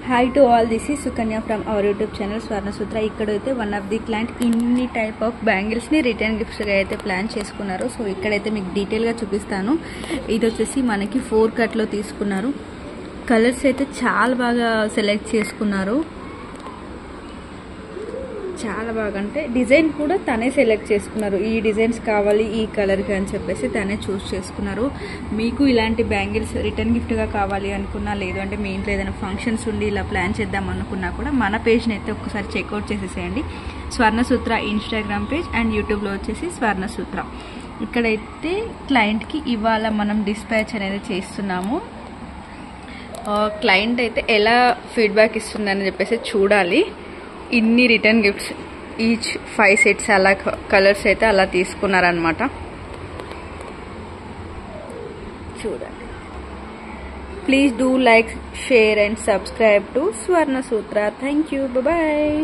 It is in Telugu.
Hi to all, this is Sukanya from our YouTube channel Swarnasutra. ఇక్కడైతే వన్ ఆఫ్ ది క్లయింట్ ఇన్ని టైప్ ఆఫ్ బ్యాంగిల్స్ని రిటర్న్ గిఫ్ట్స్గా అయితే ప్లాన్ చేసుకున్నారు. సో ఇక్కడైతే మీకు డీటెయిల్గా చూపిస్తాను. ఇది వచ్చేసి మనకి 4 కట్లో తీసుకున్నారు. కలర్స్ అయితే చాలా బాగా సెలెక్ట్ చేసుకున్నారు. చాలా బాగా అంటే డిజైన్ కూడా తనే సెలెక్ట్ చేసుకున్నారు. ఈ డిజైన్స్ కావాలి ఈ కలర్కి అని చెప్పేసి తనే చూస్ చేసుకున్నారు. మీకు ఇలాంటి బ్యాంగిల్స్ రిటర్న్ గిఫ్ట్గా కావాలి అనుకున్నా, లేదు అంటే మీ ఇంట్లో ఏదైనా ఫంక్షన్స్ ఉండి ఇలా ప్లాన్ చేద్దాం అనుకున్నా కూడా మన పేజ్ని అయితే ఒకసారి చెక్అవుట్ చేసేసేయండి. స్వర్ణసూత్ర ఇన్స్టాగ్రామ్ పేజ్ అండ్ యూట్యూబ్లో వచ్చేసి స్వర్ణసూత్ర. ఇక్కడైతే క్లయింట్కి ఇవాళ మనం డిస్పాచ్ అనేది చేస్తున్నాము. క్లయింట్ అయితే ఎలా ఫీడ్బ్యాక్ ఇస్తుందని చెప్పేసి చూడాలి. ఇన్ని రిటర్న్ గిఫ్ట్స్ ఈచ్ 5 సెట్స్ అలా కలర్స్ అయితే అలా తీసుకున్నారనమాట. చూడండి. Please do like, share and subscribe to Swarnasutra. Thank you. Bye.